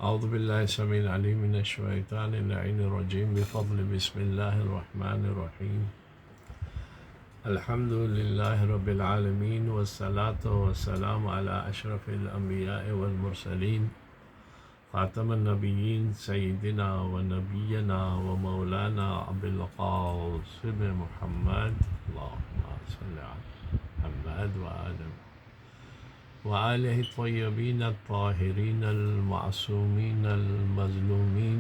اعوذ باللہ السمیع العلیم من الشیطان اللعین الرجیم بفضل بسم اللہ الرحمن الرحیم الحمد للہ رب العالمین والصلاة والسلام علی اشرف الانبیاء والمرسلین خاتم النبیین سیدنا و نبینا و مولانا ابو القاسم محمد اللہم صلی علی محمد وآلہ الطیبین الطاہرین المعصومین المظلومین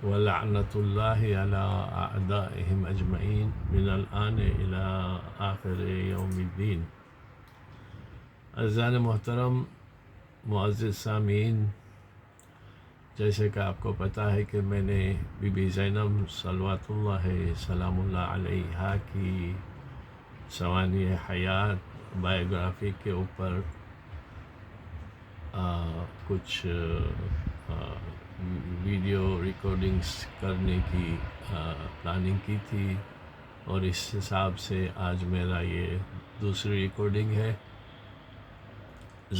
ولعنۃ اللہ علی اعدائہم اجمعین من الآن الی آخر یوم الدین۔ عزیزان محترم، معزز سامعین، جیسے کہ آپ کو پتہ ہے کہ میں نے بی بی زینب صلوات اللہ سلام اللہ علیہا کی سوانح حیات بایوگرافی کے اوپر کچھ ویڈیو ریکارڈنگز کرنے کی پلاننگ کی تھی، اور اس حساب سے آج میرا یہ دوسری ریکارڈنگ ہے۔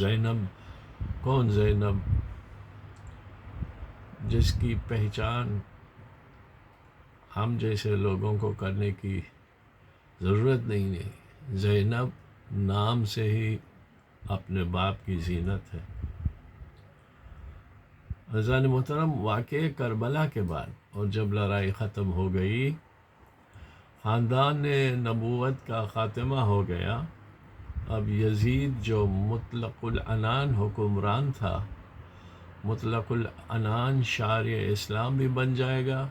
زینب کون؟ زینب جس کی پہچان ہم جیسے لوگوں کو کرنے کی ضرورت نہیں ہے۔ زینب نام سے ہی اپنے باپ کی زینت ہے۔ عزیزان محترم، واقعہ کربلا کے بعد اور جب لڑائی ختم ہو گئی، خاندان نبوت کا خاتمہ ہو گیا، اب یزید جو مطلق العنان حکمران تھا، مطلق العنان شارع اسلام بھی بن جائے گا۔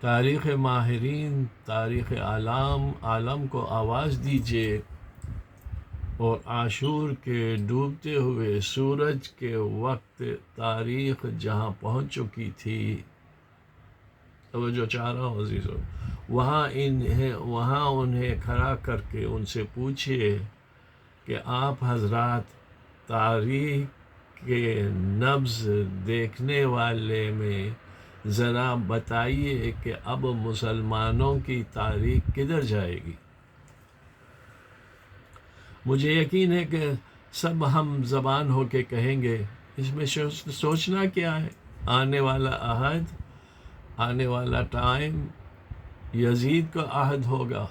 تاریخ ماہرین، تاریخ عالم کو آواز دیجیے، اور عاشور کے ڈوبتے ہوئے سورج کے وقت تاریخ جہاں پہنچ چکی تھی، توجہ چاہ رہا ہوں عزیزو، وہاں انہیں کھڑا کر کے ان سے پوچھئے کہ آپ حضرات تاریخ کے نبض دیکھنے والے میں ذرا بتائیے کہ اب مسلمانوں کی تاریخ کدھر جائے گی؟ مجھے یقین ہے کہ سب ہم زبان ہو کے کہیں گے، اس میں سوچنا کیا ہے؟ آنے والا عہد، آنے والا ٹائم یزید کا عہد ہوگا،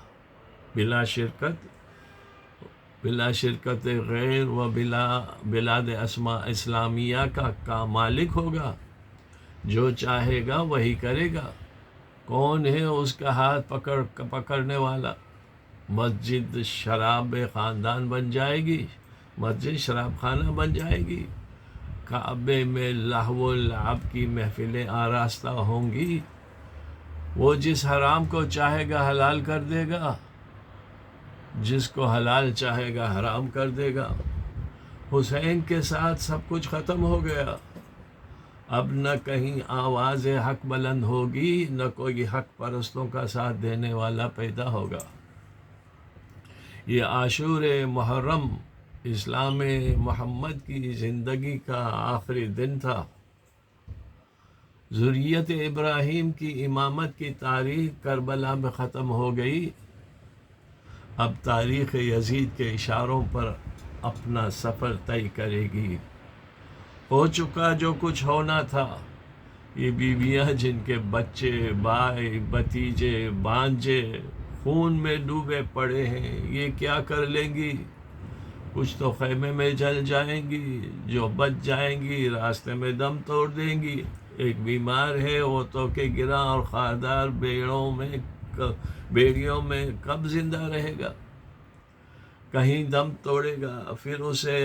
بلا شرکت غیر و بلاد اسلامیہ کا مالک ہوگا، جو چاہے گا وہی کرے گا۔ کون ہے اس کا ہاتھ پکڑنے والا؟ مسجد شراب خاندان بن جائے گی، مسجد شراب خانہ بن جائے گی، کعبے میں لہو و لعب کی محفلیں آراستہ ہوں گی، وہ جس حرام کو چاہے گا حلال کر دے گا، جس کو حلال چاہے گا حرام کر دے گا۔ حسین کے ساتھ سب کچھ ختم ہو گیا، اب نہ کہیں آواز حق بلند ہوگی، نہ کوئی حق پرستوں کا ساتھ دینے والا پیدا ہوگا۔ یہ عاشور محرم اسلام محمد کی زندگی کا آخری دن تھا۔ ذریت ابراہیم کی امامت کی تاریخ کربلا میں ختم ہو گئی، اب تاریخ یزید کے اشاروں پر اپنا سفر طے کرے گی۔ ہو چکا جو کچھ ہونا تھا، یہ بیویاں جن کے بچے، بھائی، بھتیجے، بھانجے خون میں ڈوبے پڑے ہیں، یہ کیا کر لیں گی؟ کچھ تو خیمے میں جل جائیں گی، جو بچ جائیں گی راستے میں دم توڑ دیں گی۔ ایک بیمار ہے، وہ تو کہ گرا اور خاردار بیڑیوں میں کب زندہ رہے گا؟ کہیں دم توڑے گا، پھر اسے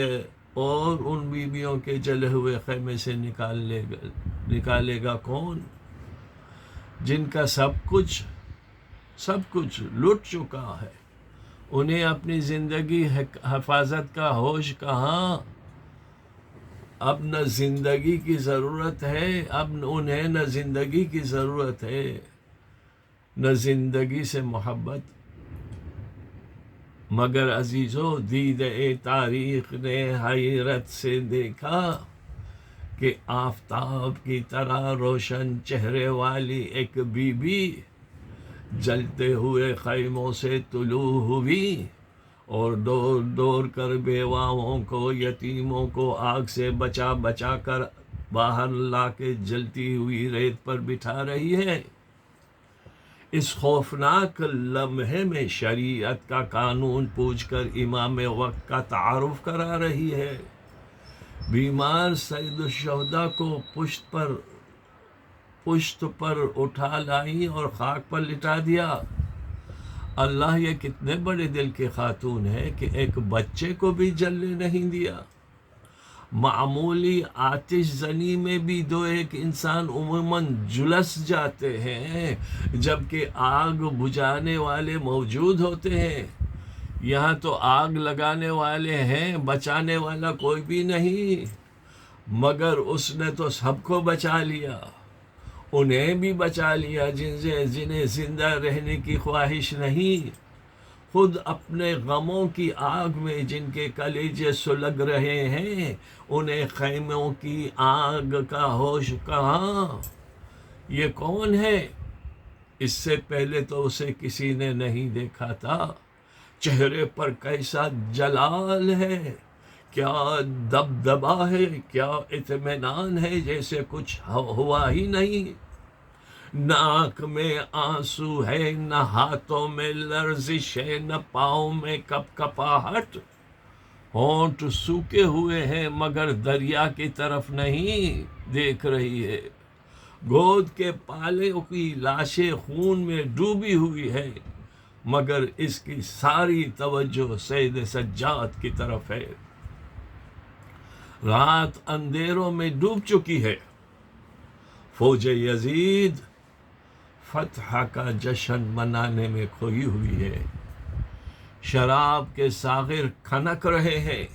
اور ان بیویوں کے جلے ہوئے خیمے سے نکالے گا کون؟ جن کا سب کچھ لٹ چکا ہے، انہیں اپنی زندگی حفاظت کا ہوش کہاں؟ اب نہ زندگی کی ضرورت ہے، اب انہیں نہ زندگی کی ضرورت ہے، نہ زندگی سے محبت۔ مگر عزیزو، دیدہ تاریخ نے حیرت سے دیکھا کہ آفتاب کی طرح روشن چہرے والی ایک بی بی جلتے ہوئے خیموں سے طلوع ہوئی، اور دور دور کر بیواؤں کو، یتیموں کو آگ سے بچا بچا کر باہر لا کے جلتی ہوئی ریت پر بٹھا رہی ہے۔ اس خوفناک لمحے میں شریعت کا قانون پوچھ کر امام وقت کا تعارف کرا رہی ہے۔ بیمار سید الشہداء کو پشت پر اٹھا لائی اور خاک پر لٹا دیا۔ اللہ، یہ کتنے بڑے دل کے خاتون ہے کہ ایک بچے کو بھی جلنے نہیں دیا۔ معمولی آتش زنی میں بھی دو ایک انسان عموماً جلس جاتے ہیں، جبکہ آگ بجھانے والے موجود ہوتے ہیں۔ یہاں تو آگ لگانے والے ہیں، بچانے والا کوئی بھی نہیں، مگر اس نے تو سب کو بچا لیا۔ انہیں بھی بچا لیا جنہیں زندہ رہنے کی خواہش نہیں۔ خود اپنے غموں کی آگ میں جن کے کلیجے سلگ رہے ہیں، انہیں خیموں کی آگ کا ہوش کہاں؟ یہ کون ہے؟ اس سے پہلے تو اسے کسی نے نہیں دیکھا تھا۔ چہرے پر کیسا جلال ہے، کیا دبدبا ہے، کیا اطمینان ہے، جیسے کچھ ہوا ہی نہیں۔ نہ آنکھ میں آنسو ہے، نہ ہاتھوں میں لرزش ہے، نہ پاؤں میں کپ کپاہٹ۔ ہونٹ سوکھے ہوئے ہیں مگر دریا کی طرف نہیں دیکھ رہی ہے۔ گود کے پالوں کی لاشیں خون میں ڈوبی ہوئی ہے، مگر اس کی ساری توجہ سید سجاد کی طرف ہے۔ رات اندھیروں میں ڈوب چکی ہے۔ فوج یزید فتح کا جشن منانے میں کھوئی ہوئی ہے۔ شراب کے ساغر کھنک رہے ہیں۔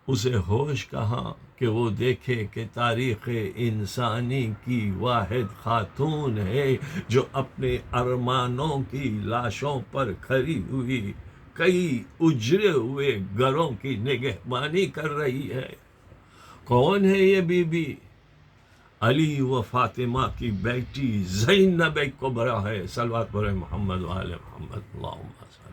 اسے ہوش کہاں کہ وہ دیکھے کہ تاریخ انسانی کی واحد خاتون ہے جو اپنے ارمانوں کی لاشوں پر کھڑی ہوئی کئی اجڑے ہوئے گھروں کی نگہبانی کر رہی ہے۔ کون ہے یہ بی بی؟ علی و فاطمہ کی بیٹی زینب کبریٰ ہے۔ صلوات پر محمد وآل محمد اللہم صل۔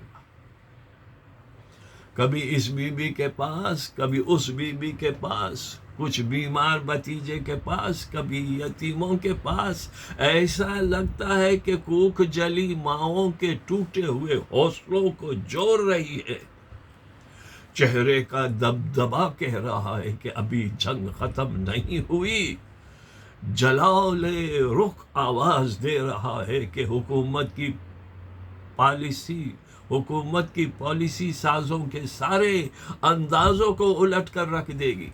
کبھی اس بی بی کے پاس، کبھی اس بی بی کے پاس، کچھ بیمار بھتیجے کے پاس، کبھی یتیموں کے پاس۔ ایسا لگتا ہے کہ کوکھ جلی ماؤں کے ٹوٹے ہوئے حوصلوں کو جوڑ رہی ہے۔ چہرے کا دبدبا کہہ رہا ہے کہ ابھی جنگ ختم نہیں ہوئی۔ جلال رخ آواز دے رہا ہے کہ حکومت کی پالیسی سازوں کے سارے اندازوں کو الٹ کر رکھ دے گی۔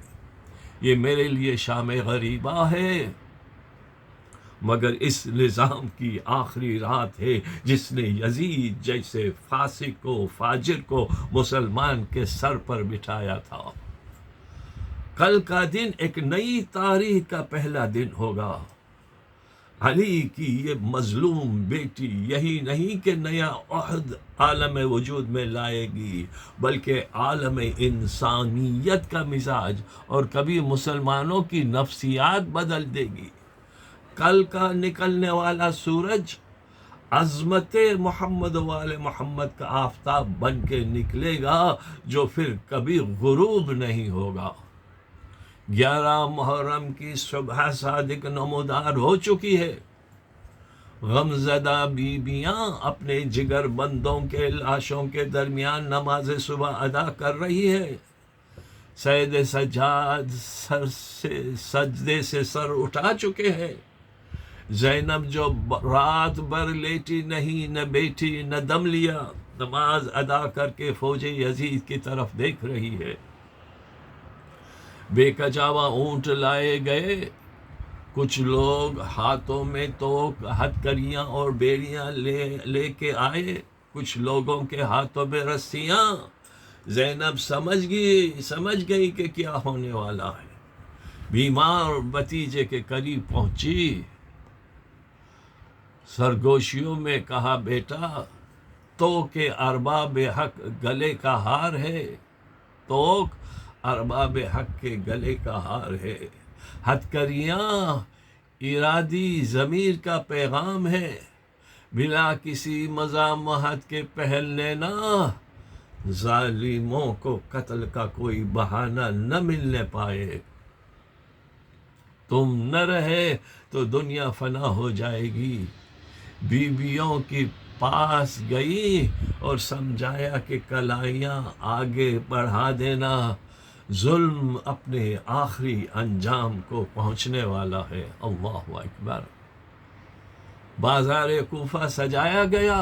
یہ میرے لیے شام غریبہ ہے، مگر اس نظام کی آخری رات ہے جس نے یزید جیسے فاسق کو، فاجر کو مسلمان کے سر پر بٹھایا تھا۔ کل کا دن ایک نئی تاریخ کا پہلا دن ہوگا۔ علی کی یہ مظلوم بیٹی یہی نہیں کہ نیا عہد عالم وجود میں لائے گی، بلکہ عالم انسانیت کا مزاج اور کبھی مسلمانوں کی نفسیات بدل دے گی۔ کل کا نکلنے والا سورج عظمت محمد وآل محمد کا آفتاب بن کے نکلے گا، جو پھر کبھی غروب نہیں ہوگا۔ 11 محرم کی صبح صادق نمودار ہو چکی ہے۔ غمزدہ بیویاں اپنے جگر بندوں کے لاشوں کے درمیان نماز صبح ادا کر رہی ہے۔ سید سجاد سجدے سے سر اٹھا چکے ہیں۔ زینب جو رات بھر لیٹی نہیں، نہ بیٹھی نہ دم لیا، نماز ادا کر کے فوج یزید کی طرف دیکھ رہی ہے۔ بے کچاوا اونٹ لائے گئے، کچھ لوگ ہاتھوں میں توک، ہتکڑیاں اور بیڑیاں لے کے آئے، کچھ لوگوں کے ہاتھوں میں رسیاں۔ زینب سمجھ گئی کہ کیا ہونے والا ہے۔ بیمار بھتیجے کے قریب پہنچی، سرگوشیوں میں کہا، بیٹا تو کہ ارباب حق گلے کا ہار ہے، توک ارباب حق کے گلے کا ہار ہے۔ ہتکریاں ارادی ضمیر کا پیغام ہے۔ بلا کسی مزاحمت کے پہل لینا، ظالموں کو قتل کا کوئی بہانہ نہ ملنے پائے۔ تم نہ رہے تو دنیا فنا ہو جائے گی۔ بیویوں کی پاس گئی اور سمجھایا کہ کلائیاں آگے بڑھا دینا، ظلم اپنے آخری انجام کو پہنچنے والا ہے۔ اللہ اکبر۔ بازار کوفہ سجایا گیا،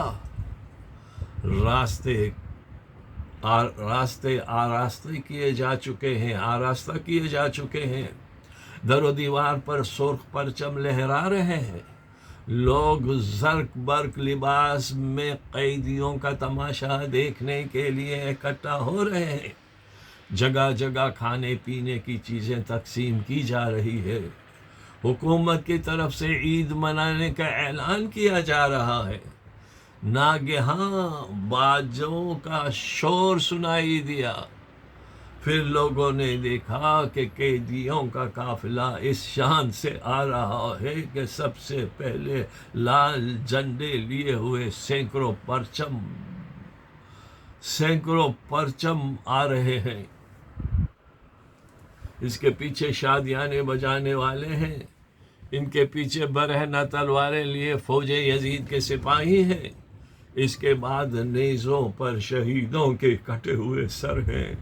راستے آراستہ کیے جا چکے ہیں، در و دیوار پر سرخ پرچم لہرا رہے ہیں، لوگ زرق برق لباس میں قیدیوں کا تماشا دیکھنے کے لیے اکٹھا ہو رہے ہیں، جگہ جگہ کھانے پینے کی چیزیں تقسیم کی جا رہی ہے، حکومت کی طرف سے عید منانے کا اعلان کیا جا رہا ہے۔ ناگہاں باجوں کا شور سنائی دیا، پھر لوگوں نے دیکھا کہ قیدیوں کا قافلہ اس شان سے آ رہا ہے کہ سب سے پہلے لال جھنڈے لیے ہوئے سینکڑوں پرچم آ رہے ہیں۔ اس کے پیچھے شادیانے بجانے والے ہیں، ان کے پیچھے برہنہ تلواریں لیے فوج یزید کے سپاہی ہیں، اس کے بعد نیزوں پر شہیدوں کے کٹے ہوئے سر ہیں،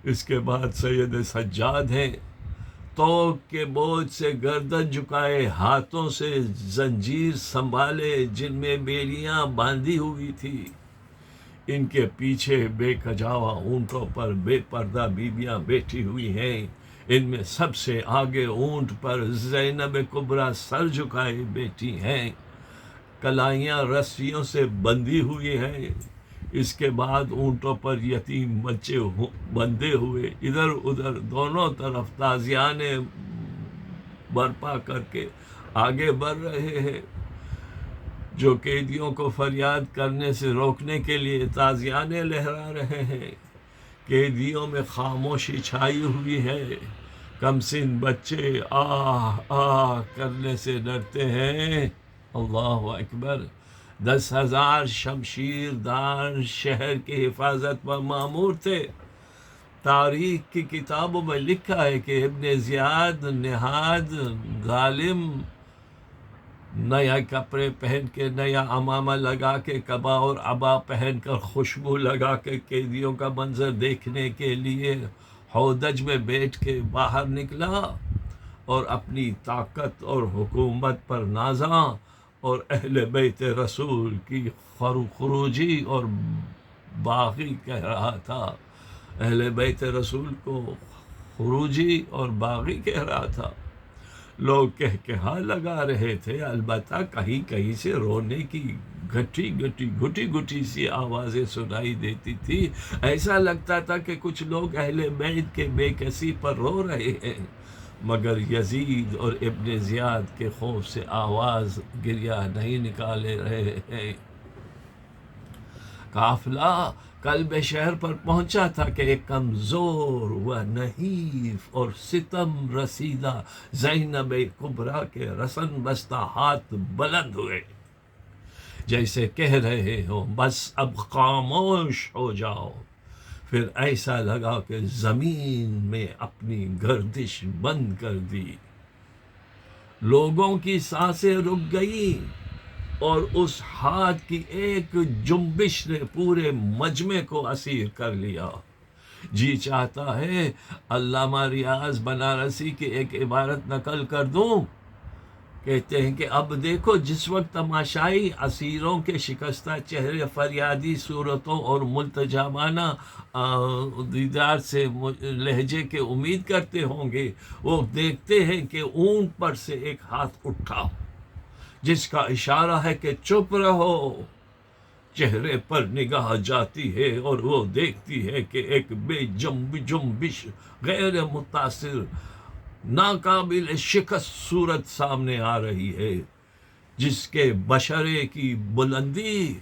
اس کے بعد سید سجاد ہیں، توپ کے بوجھ سے گردن جھکائے، ہاتھوں سے زنجیر سنبھالے جن میں بیڑیاں باندھی ہوئی تھی، ان کے پیچھے بے کجاوا اونٹوں پر بے پردہ بیویاں بیٹھی ہوئی ہیں، ان میں سب سے آگے اونٹ پر زینب کبریٰ سر جھکائے بیٹھی ہیں، کلائیاں رسیوں سے بندھی ہوئی ہیں، اس کے بعد اونٹوں پر یتیم بچے بندھے ہوئے ادھر ادھر دونوں طرف تازیانے برپا کر کے آگے بڑھ رہے ہیں، جو قیدیوں کو فریاد کرنے سے روکنے کے لیے تازیانے لہرا رہے ہیں۔ قیدیوں میں خاموشی چھائی ہوئی ہے، کم سن بچے آہ آہ کرنے سے ڈرتے ہیں۔ اللہ اکبر۔ 10,000 شمشیر دار شہر کی حفاظت پر مامور تھے۔ تاریخ کی کتابوں میں لکھا ہے کہ ابن زیاد نہاد ظالم نیا کپڑے پہن کے، نیا عمامہ لگا کے، قبا اور عبا پہن کر، خوشبو لگا کے قیدیوں کا منظر دیکھنے کے لیے ہودج میں بیٹھ کے باہر نکلا اور اپنی طاقت اور حکومت پر نازاں اور اہل بیت رسول کی خروجی اور باغی کہہ رہا تھا، اہل بیت رسول کو خروجی اور باغی کہہ رہا تھا۔ لوگ کہا لگا رہے تھے، البتہ کہیں کہیں سے رونے کی گھٹی سی آوازیں سنائی دیتی تھی، ایسا لگتا تھا کہ کچھ لوگ اہل بیت کے بے کسی پر رو رہے ہیں، مگر یزید اور ابن زیاد کے خوف سے آواز گریہ نہیں نکالے رہے ہیں۔ قافلہ قلب شہر پر پہنچا تھا کہ ایک کمزور و نحیف اور ستم رسیدہ زینب کبریٰ کے رسن بستہ ہاتھ بلند ہوئے، جیسے کہہ رہے ہوں بس اب خاموش ہو جاؤ۔ پھر ایسا لگا کہ زمین میں اپنی گردش بند کر دی، لوگوں کی سانسیں رک گئیں اور اس ہاتھ کی ایک جنبش نے پورے مجمع کو اسیر کر لیا۔ جی چاہتا ہے علامہ ریاض بنارسی کی ایک عبارت نقل کر دوں، کہتے ہیں کہ اب دیکھو جس وقت تماشائی اسیروں کے شکستہ چہرے فریادی صورتوں اور ملتجامانہ دیدار سے لہجے کے امید کرتے ہوں گے، وہ دیکھتے ہیں کہ اونٹ پر سے ایک ہاتھ اٹھا جس کا اشارہ ہے کہ چپ رہو۔ چہرے پر نگاہ جاتی ہے اور وہ دیکھتی ہے کہ ایک بے جنبش غیر متاثر ناقابل شکست صورت سامنے آ رہی ہے، جس کے بشرے کی بلندی،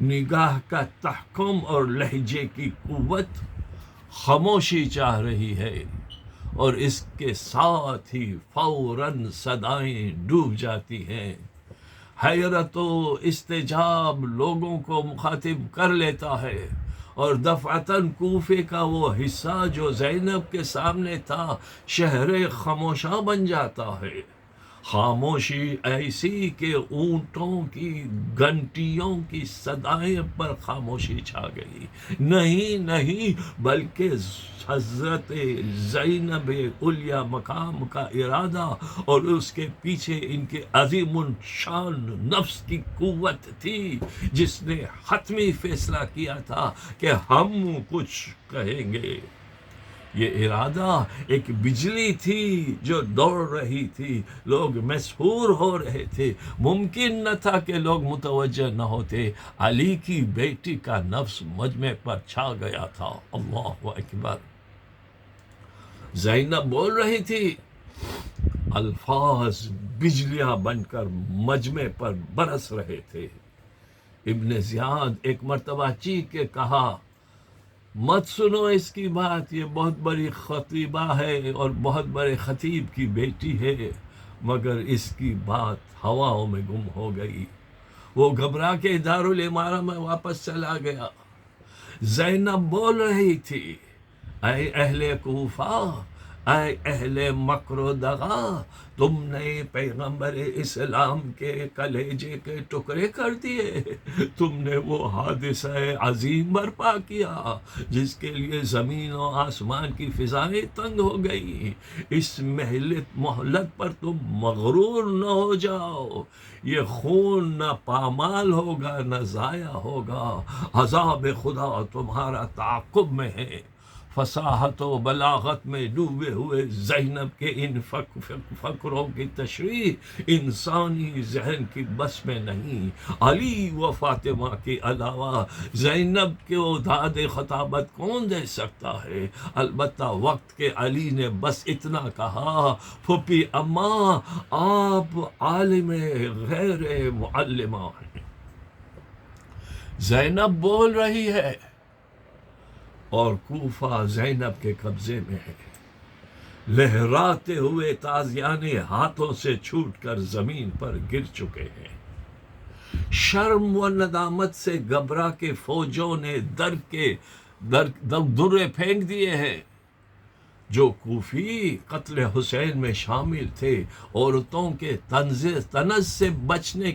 نگاہ کا تحکم اور لہجے کی قوت خاموشی چاہ رہی ہے، اور اس کے ساتھ ہی فوراً صدائیں ڈوب جاتی ہیں۔ حیرت و استجاب لوگوں کو مخاطب کر لیتا ہے، اور دفعتاً کوفے کا وہ حصہ جو زینب کے سامنے تھا شہر خاموشاں بن جاتا ہے۔ خاموشی ایسی کہ اونٹوں کی گھنٹیوں کی صدائیں پر خاموشی چھا گئی۔ نہیں بلکہ حضرت زینب علیہ مقام کا ارادہ اور اس کے پیچھے ان کے عظیم الشان نفس کی قوت تھی، جس نے حتمی فیصلہ کیا تھا کہ ہم کچھ کہیں گے۔ یہ ارادہ ایک بجلی تھی جو دوڑ رہی تھی، لوگ مسحور ہو رہے تھے، ممکن نہ تھا کہ لوگ متوجہ نہ ہوتے۔ علی کی بیٹی کا نفس مجمع پر چھا گیا تھا۔ اللہ اکبر۔ زینب بول رہی تھی، الفاظ بجلیاں بن کر مجمع پر برس رہے تھے۔ ابن زیاد ایک مرتبہ چیخ کے کہا، مت سنو اس کی بات، یہ بہت بڑی خطیبہ ہے اور بہت بڑے خطیب کی بیٹی ہے، مگر اس کی بات ہواؤں میں گم ہو گئی۔ وہ گھبرا کے دارالامارہ میں واپس چلا گیا۔ زینب بول رہی تھی، اے اہل کوفہ، اے اہل مکر و دغا، تم نے پیغمبر اسلام کے کلیجے کے ٹکڑے کر دیے، تم نے وہ حادثہ عظیم برپا کیا جس کے لیے زمین و آسمان کی فضائیں تنگ ہو گئی۔ اس مہلت پر تم مغرور نہ ہو جاؤ، یہ خون نہ پامال ہوگا نہ ضائع ہوگا، عذاب خدا تمہارا تعاقب میں ہے۔ فصاحت و بلاغت میں ڈوبے ہوئے زینب کے ان فقروں کی تشریح انسانی ذہن کی بس میں نہیں۔ علی و فاطمہ کے علاوہ زینب کو داد خطابت کون دے سکتا ہے؟ البتہ وقت کے علی نے بس اتنا کہا، پھوپھی اماں آپ عالم غیر معلمہ ہیں۔ زینب بول رہی ہے اور کوفہ زینب کے قبضے میں ہے۔ لہراتے ہوئے تازیانے ہاتھوں سے چھوٹ کر زمین پر گر چکے ہیں۔ شرم و ندامت سے گھبرا کے فوجوں نے درے پھینک دیے ہیں۔ جو کوفی قتل حسین میں شامل تھے، عورتوں کے تنز سے بچنے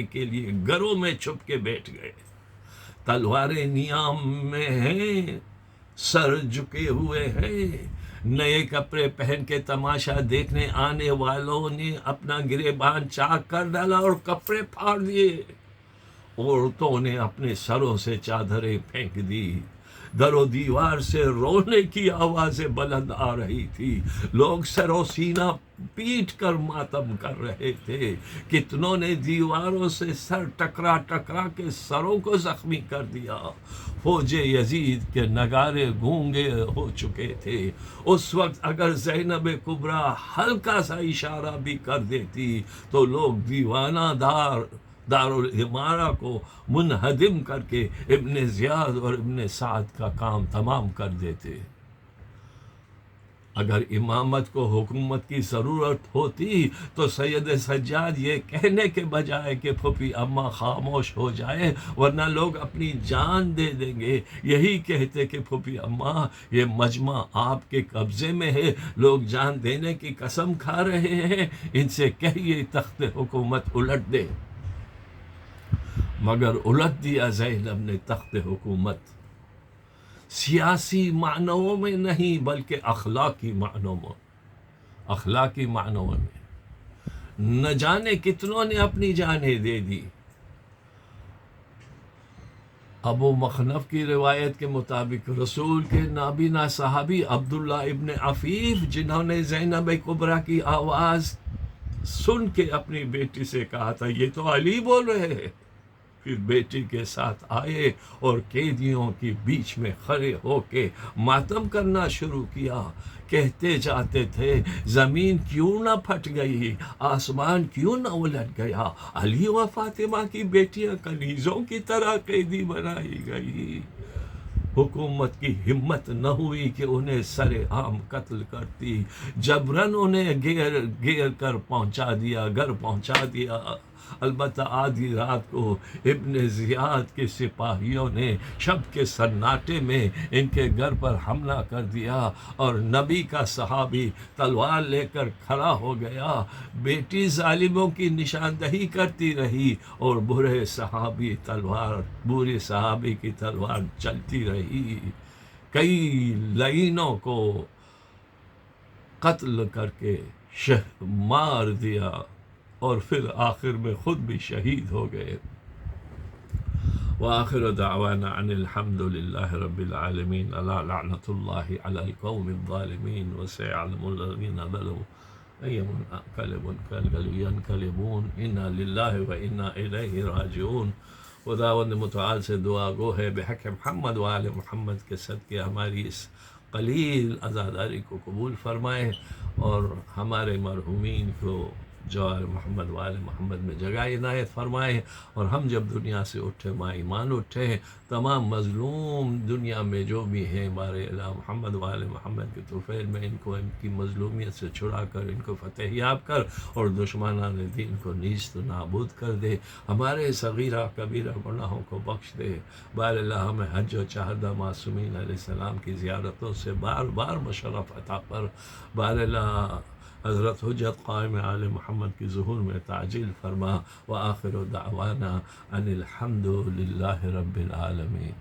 کے لیے گھروں میں چھپ کے بیٹھ گئے۔ تلواریں نیام میں ہیں، سر جھکے ہوئے ہیں، نئے کپڑے پہن کے تماشا دیکھنے آنے والوں نے اپنا گریبان چاک کر ڈالا اور کپڑے پھاڑ دیے۔ عورتوں نے اپنے سروں سے چادریں پھینک دی۔ در و دیوار سے رونے کی آوازیں بلند آ رہی تھی۔ لوگ سر و سینہ پیٹ کر ماتم کر رہے تھے۔ کتنوں نے دیواروں سے سر ٹکرا کے سروں کو زخمی کر دیا۔ فوج یزید کے نگارے گونگے ہو چکے تھے۔ اس وقت اگر زینب کبریٰ ہلکا سا اشارہ بھی کر دیتی تو لوگ دیوانہ دارالامارہ کو منہدم کر کے ابن زیاد اور ابن سعد کا کام تمام کر دیتے۔ اگر امامت کو حکومت کی ضرورت ہوتی تو سید سجاد یہ کہنے کے بجائے کہ پھوپھی اماں خاموش ہو جائے ورنہ لوگ اپنی جان دے دیں گے، یہی کہتے کہ پھوپھی اماں یہ مجمع آپ کے قبضے میں ہے، لوگ جان دینے کی قسم کھا رہے ہیں، ان سے کہیے تخت حکومت الٹ دے۔ مگر الٹ دیا زینب نے تخت حکومت، سیاسی معنوں میں نہیں بلکہ اخلاقی معنوں میں۔ نہ جانے کتنوں نے اپنی جانیں دے دی۔ ابو مخنف کی روایت کے مطابق رسول کے نابینا صحابی عبداللہ ابن عفیف، جنہوں نے زینب کبریٰ کی آواز سن کے اپنی بیٹی سے کہا تھا یہ تو علی بول رہے ہیں، پھر بیٹی کے ساتھ آئے اور قیدیوں کے بیچ میں کھڑے ہو کے ماتم کرنا شروع کیا۔ کہتے جاتے تھے زمین کیوں نہ پھٹ گئی، آسمان کیوں نہ الٹ گیا، علی و فاطمہ کی بیٹیاں کنیزوں کی طرح قیدی بنائی گئی۔ حکومت کی ہمت نہ ہوئی کہ انہیں سر عام قتل کرتی، جبراً انہیں گھیر کر پہنچا دیا، گھر پہنچا دیا۔ البتہ آدھی رات کو ابن زیاد کے سپاہیوں نے شب کے سناٹے میں ان کے گھر پر حملہ کر دیا، اور نبی کا صحابی تلوار لے کر کھڑا ہو گیا۔ بیٹی ظالموں کی نشاندہی کرتی رہی، اور برے صحابی کی تلوار چلتی رہی۔ کئی لعینوں کو قتل کر کے مار دیا، اور پھر آخر میں خود بھی شہید ہو گئے۔ وآخر دعوانا ان الحمد للہ رب العالمین، الا لعنۃ اللہ علی القوم الظالمین، وسيعلم الذین ظلموا أي منقلب ينقلبون، انا للہ وانا الیہ راجعون۔ خداوند متعال سے دعا گو ہے بحق محمد و آل محمد کے صدقے ہماری اس قلیل عزاداری کو قبول فرمائے، اور ہمارے مرحومین کو جوار محمد وآل محمد میں جگہ عنایت فرمائے، اور ہم جب دنیا سے اٹھے ماں ایمان اٹھے، تمام مظلوم دنیا میں جو بھی ہیں بارے الہ محمد وآل محمد کے طفیل میں ان کو ان کی مظلومیت سے چھڑا کر ان کو فتح یاب کر، اور دشمنان دین کو نیست و نابود کر دے، ہمارے صغیرہ کبیرہ گناہوں کو بخش دے۔ بار اللہ ہمیں حج و چہردہ معصومین علیہ السلام کی زیارتوں سے بار بار مشرف عطا پر، بار اللہ حضرت حجت قائم آل محمد کی ظہور میں تعجیل فرما۔ وآخر دعوانا ان الحمد للہ رب العالمین۔